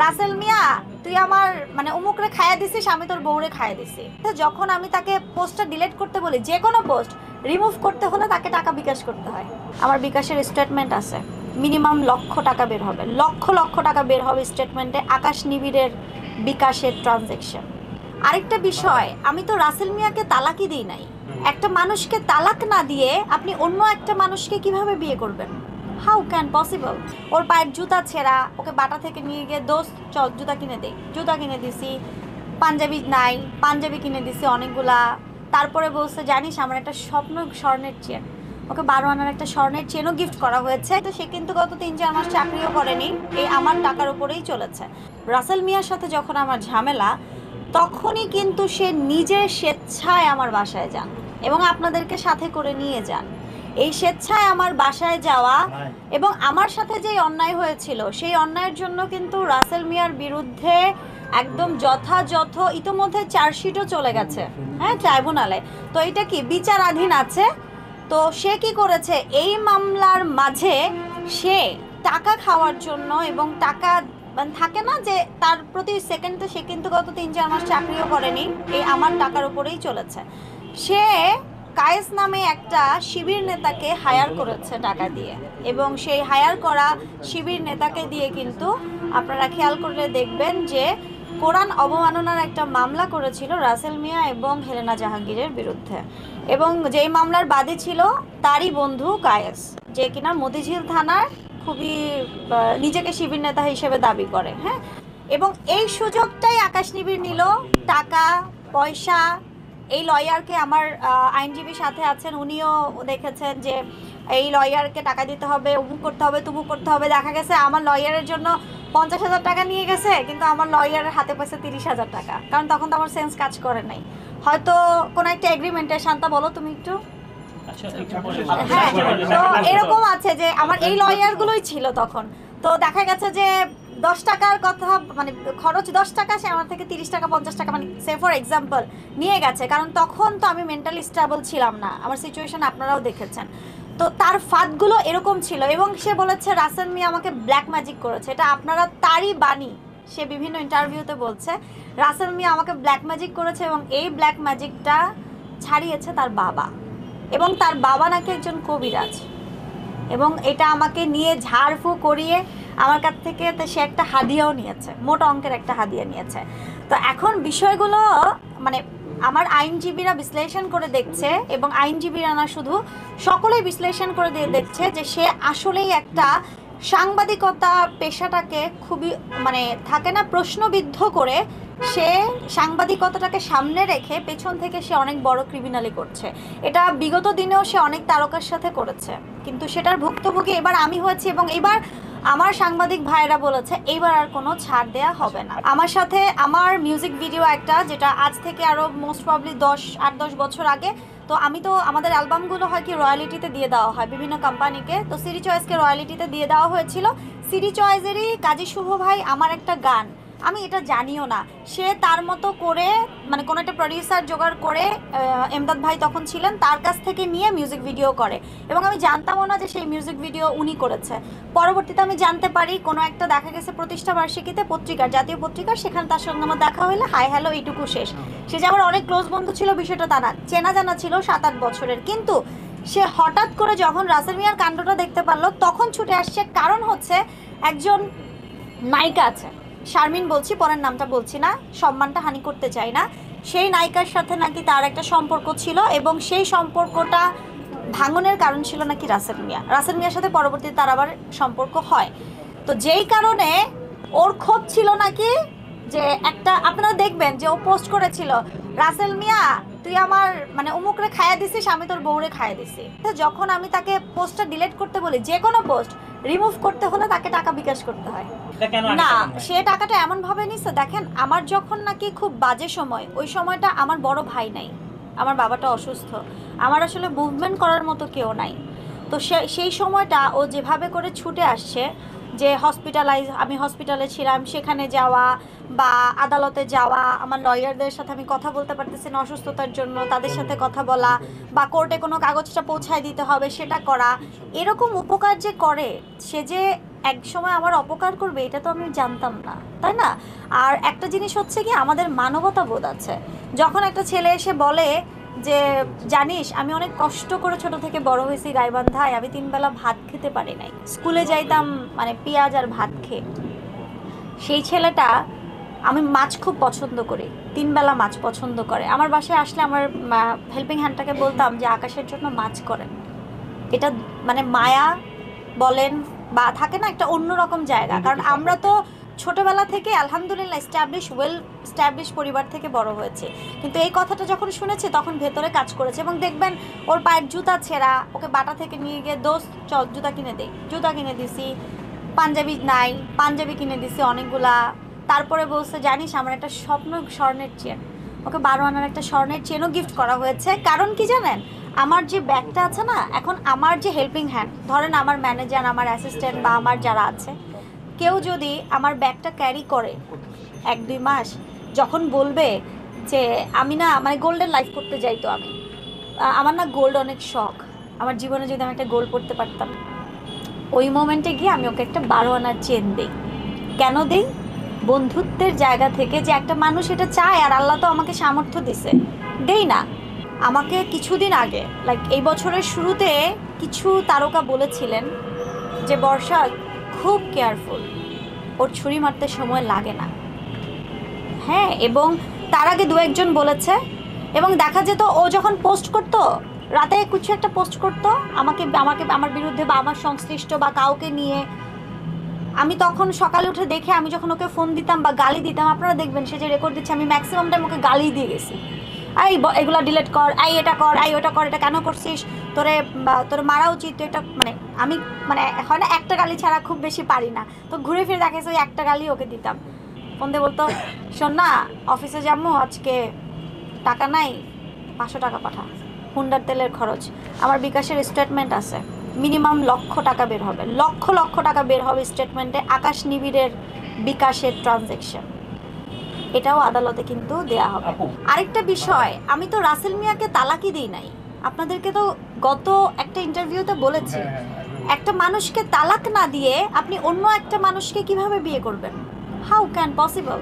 রাসেল মিয়া তুই আমার মানে অমুকরে খাইয়া দিছিস, আমি তোর বউরে খাইয়া দিছি। যখন আমি তাকে পোস্টটা ডিলিট করতে বলি, যে কোনো পোস্ট রিমুভ করতে হলে তাকে টাকা বিকাশ করতে হয়। আমার বিকাশের স্টেটমেন্ট আছে, মিনিমাম লক্ষ টাকা বের হবে, লক্ষ লক্ষ টাকা বের হবে স্টেটমেন্টে আকাশ নিবিড়ের বিকাশের ট্রানজ্যাকশন। আরেকটা বিষয়, আমি তো রাসেল মিয়াকে তালাকই দিই নাই। একটা মানুষকে তালাক না দিয়ে আপনি অন্য একটা মানুষকে কিভাবে বিয়ে করবেন? How can possible? ওর পায়ের জুতা ছেঁড়া, ওকে বাটা থেকে নিয়ে গিয়ে দোস্ত চল জুতা কিনে দেই, জুতা কিনে দিছি। পাঞ্জাবি নাই, পাঞ্জাবি কিনে দিছি অনেকগুলা। তারপরে বলছে জানিস আমার একটা স্বপ্ন স্বর্ণের চেন, ওকে 12 আনার একটা স্বর্ণের চেনও গিফট করা হয়েছে। তো সে কিন্তু গত 3-4 মাস চাকরিও করেনি, এই আমার টাকার উপরেই চলেছে। রাসেল মিয়ার সাথে যখন আমার ঝামেলা, তখনই কিন্তু সে নিজের স্বেচ্ছায় আমার বাসায় যান এবং আপনাদেরকে সাথে করে নিয়ে যান। এই স্বেচ্ছায় আমার বাসায় যাওয়া এবং আমার সাথে যে অন্যায় হয়েছিল, সেই অন্যায়ের জন্য কিন্তু রাসেল মিয়ার বিরুদ্ধে একদম যথাযথ ইতোমধ্যে চার্জশিটও চলে গেছে, হ্যাঁ, ট্রাইব্যুনালে। তো এটা কি বিচারাধীন আছে। তো সে কি করেছে, এই মামলার মাঝে সে টাকা খাওয়ার জন্য এবং টাকা মানে থাকে না যে তার প্রতি সেকেন্ডে, সে কিন্তু গত 3-4 মাস চাকরিও করেনি, এই আমার টাকার উপরেই চলেছে। সে কায়েস নামে একটা শিবির নেতাকে হায়ার করেছে টাকা দিয়ে, এবং সেই হায়ার করা শিবির নেতাকে দিয়ে কিন্তু আপনারা খেয়াল করলে দেখবেন যে কোরআন অবমাননার একটা মামলা করেছিল রাসেল মিয়া এবং হেলেনা জাহাঙ্গীরের বিরুদ্ধে, এবং যেই মামলার বাদী ছিল তারই বন্ধু কায়েস, যে কিনা মতিঝিল থানার খুবই নিজেকে শিবির নেতা হিসেবে দাবি করে, হ্যাঁ। এবং এই সুযোগটাই আকাশ নিবিড় নিল, টাকা পয়সা। এই লয়ারকে, আমার আইনজীবী সাথে আছেন, উনিও দেখেছেন যে এই লয়ারকে টাকা দিতে হবে, অমুক করতে হবে, তুমুক করতে হবে। দেখা গেছে আমার লয়ারের জন্য 50,000 টাকা নিয়ে গেছে, কিন্তু আমার লয়ারের হাতে পয়সা 30,000 টাকা, কারণ তখন তো আমার সেন্স কাজ করে নাই। হয়তো কোনো একটা এগ্রিমেন্টে, শান্তা বলো তুমি একটু। হ্যাঁ, তো এরকম আছে যে আমার এই লয়ারগুলোই ছিল তখন। তো দেখা গেছে যে 10 টাকার কথা, মানে খরচ 10 টাকা, সে আমার থেকে 30 টাকা 50 টাকা, মানে সে ফর এক্সাম্পল নিয়ে গেছে, কারণ তখন তো আমি মেন্টালি স্টেবল ছিলাম না, আমার সিচুয়েশন আপনারাও দেখেছেন। তো তার ফাঁদগুলো এরকম ছিল, এবং সে বলেছে রাসেল মিয়া আমাকে ব্ল্যাক ম্যাজিক করেছে। এটা আপনারা তারই বাণী, সে বিভিন্ন ইন্টারভিউতে বলছে রাসেল মিয়া আমাকে ব্ল্যাক ম্যাজিক করেছে, এবং এই ব্ল্যাক ম্যাজিকটা ছাড়িয়েছে তার বাবা, এবং তার বাবা নাকি একজন কবিরাজ, এবং এটা আমাকে নিয়ে ঝাড়ফু করিয়ে আমার কাছ থেকে সে একটা হাদিয়াও নিয়েছে, মোটা অঙ্কের একটা হাদিয়া নিয়েছে। তো এখন বিষয়গুলো মানে আমার আইনজীবীরা বিশ্লেষণ করে দেখছে, এবং আইনজীবীরা না শুধু, সকলেই বিশ্লেষণ করে দেখছে যে সে আসলেই একটা সাংবাদিকতা পেশাটাকে খুবই মানে থাকে না প্রশ্নবিদ্ধ করে, সে সাংবাদিকতাটাকে সামনে রেখে পেছন থেকে সে অনেক বড় ক্রিমিনালি করছে। এটা বিগত দিনেও সে অনেক তারকার সাথে করেছে, কিন্তু সেটার ভুক্তভোগী এবার আমি হয়েছি, এবং এবার আমার সাংবাদিক ভাইরা বলেছে এইবার আর কোনো ছাড় দেয়া হবে না। আমার সাথে আমার মিউজিক ভিডিও একটা, যেটা আজ থেকে আরও মোস্ট প্রবলি 8-10 বছর আগে, তো আমি তো আমাদের অ্যালবামগুলো হয় কি রয়্যালিটিতে দিয়ে দেওয়া হয় বিভিন্ন কোম্পানিকে, তো সিডি চয়েসকে রয়্যালিটিতে দিয়ে দেওয়া হয়েছিল। সিডি চয়েসেরই কাজী শুভ ভাই আমার একটা গান, আমি এটা জানিও না, সে তার মতো করে মানে কোনো একটা প্রডিউসার জোগাড় করে, এমদাদ ভাই তখন ছিলেন, তার কাছ থেকে নিয়ে মিউজিক ভিডিও করে, এবং আমি জানতামও না যে সেই মিউজিক ভিডিও উনি করেছে। পরবর্তীতে আমি জানতে পারি কোনো একটা দেখা গেছে প্রতিষ্ঠা বার্ষিকীতে পত্রিকার, জাতীয় পত্রিকার, সেখানে তার সঙ্গে আমার দেখা হইলে হাই হ্যালো এইটুকু শেষ। সে যে আমার অনেক ক্লোজ বন্ধু ছিল বিষয়টা তা না, চেনা জানা ছিল 7-8 বছরের, কিন্তু সে হঠাৎ করে যখন রাসেল মিয়ার কাণ্ডটা দেখতে পারলো তখন ছুটে আসছে। কারণ হচ্ছে একজন নায়িকা আছে, শারমিন বলছি, পরের নামটা বলছি না, সম্মানটা হানি করতে চাই না, সেই নায়িকার সাথে নাকি তার একটা সম্পর্ক ছিল, এবং সেই সম্পর্কটা ভাঙনের কারণ ছিল নাকি রাসেল মিয়া। রাসেল মিয়ার সাথে পরবর্তীতে তার আবার সম্পর্ক হয়। তো যেই কারণে ওর ক্ষোভ ছিল নাকি যে একটা, আপনারা দেখবেন যে ও পোস্ট করেছিল রাসেল মিয়া তুই আমার মানে অমুকরে খাইয়া দিছিস, আমি তোর বউরে খাইয়া দিছি। যখন আমি তাকে পোস্টটা ডিলিট করতে বলি, যে কোনো পোস্ট রিমুভ করতে হলে তাকে টাকা বিকাশ করতে হয় না, সে টাকাটা এমন ভাবে নিছে। দেখেন আমার যখন নাকি খুব বাজে সময়, ওই সময়টা আমার বড় ভাই নাই, আমার বাবাটা অসুস্থ, আমার আসলে মুভমেন্ট করার মতো কেউ নাই। তো সেই সময়টা ও যেভাবে করে ছুটে আসছে, যে আমি হসপিটালে ছিলাম, সেখানে যাওয়া বা আদালতে যাওয়া, আমার লয়ারদের সাথে আমি কথা বলতে পারতেছি না অসুস্থতার জন্য, তাদের সাথে কথা বলা, বা কোর্টে কোনো কাগজটা পৌঁছায় দিতে হবে সেটা করা, এরকম উপকার যে করে, সে যে এক সময় আমার অপকার করবে এটা তো আমি জানতাম না, তাই না? আর একটা জিনিস হচ্ছে কি, আমাদের মানবতা বোধ আছে। যখন একটা ছেলে এসে বলে যে জানিস আমি অনেক কষ্ট করে ছোট থেকে বড় হয়েছি গাইবান্ধায়, আমি 3 বেলা ভাত খেতে পারি নাই, স্কুলে যাইতাম মানে পেঁয়াজ আর ভাত খেয়ে। সেই ছেলেটা, আমি মাছ খুব পছন্দ করি, 3 বেলা মাছ পছন্দ করে, আমার বাসায় আসলে আমার হেল্পিং হ্যান্ডটাকে বলতাম যে আকাশের জন্য মাছ করেন। এটা মানে মায়া বলেন বা থাকে না একটা অন্যরকম জায়গা, কারণ আমরা তো ছোটবেলা থেকে আলহামদুলিল্লাহ ওয়েল স্ট্যাবলিশ পরিবার থেকে বড় হয়েছে, কিন্তু এই কথাটা যখন শুনেছি তখন ভেতরে কাজ করেছে। এবং দেখবেন ওর পায়ের জুতা ছেঁড়া, ওকে বাটা থেকে নিয়ে গিয়ে দোস্ত চল জুতা কিনে দেই, জুতা কিনে দিছি, পাঞ্জাবি নাই পাঞ্জাবি কিনে দিছি অনেকগুলা। তারপরে বলছে জানিস আমার একটা স্বপ্ন স্বর্ণের চেন, ওকে 12 আনার একটা স্বর্ণের চেনও গিফট করা হয়েছে। কারণ কি জানেন, আমার যে ব্যাগটা আছে না, এখন আমার যে হেল্পিং হ্যান্ড, ধরেন আমার ম্যানেজার, আমার অ্যাসিস্ট্যান্ট বা আমার যারা আছে, কেউ যদি আমার ব্যাগটা ক্যারি করে 1-2 মাস, যখন বলবে যে আমি না মানে গোল্ডের লাইফ করতে যাই, তো আমি আমার না গোল্ড অনেক শখ, আমার জীবনে যদি আমি একটা গোল্ড পড়তে পারতাম, ওই মোমেন্টে গিয়ে আমি ওকে একটা 12 আনার চেন দিই। কেন দিই? বন্ধুত্বের জায়গা থেকে, যে একটা মানুষ এটা চায়, আর আল্লাহ তো আমাকে সামর্থ্য দিছে, দেই না। আমাকে কিছুদিন আগে লাইক এই বছরের শুরুতে কিছু তারকা বলেছিলেন যে বর্ষা খুব কেয়ারফুল, ওর ছুরি মারতে সময় লাগে না। হ্যাঁ, এবং তার আগে 2-1 জন বলেছে। এবং দেখা যেত ও যখন পোস্ট করতো, রাতে কিছু একটা পোস্ট করতো আমাকে আমাকে আমার বিরুদ্ধে বা আমার সংশ্লিষ্ট বা কাউকে নিয়ে, আমি তখন সকালে উঠে দেখে আমি যখন ওকে ফোন দিতাম বা গালি দিতাম, আপনারা দেখবেন সে যে রেকর্ড দিচ্ছে, আমি ম্যাক্সিমাম টাইম ওকে গালি দিয়ে গেছি, এগুলো ডিলিট কর, এটা কর, ওটা কর, এটা কেন করছিস, তোর মারা উচিত, এটা মানে আমি মানে হয় না একটা গালি ছাড়া খুব বেশি পারি না, তো ঘুরে ফিরে দেখেছি ওই একটা গালি ওকে দিতাম। ফোন দিয়ে বলতো শোন না অফিসে যাবো আজকে, টাকা নাই, 500 টাকা পাঠা, হুন্ডার তেলের খরচ। আমার বিকাশের স্টেটমেন্ট আছে, মিনিমাম লক্ষ টাকা বের হবে, লক্ষ টাকা বের হবে স্টেটমেন্টে, আকাশ নিবিড়ের বিকাশের ট্রানজ্যাকশন, এটাও আদালতে কিন্তু দেয়া হবে। আরেকটা বিষয়, আমি তো রাসেল মিয়াকে তালাকই দিই নাই, আপনাদেরকে তো গত একটা ইন্টারভিউতে বলেছি, একটা মানুষকে তালাক না দিয়ে আপনি অন্য একটা মানুষকে কিভাবে বিয়ে করবেন? How can possible?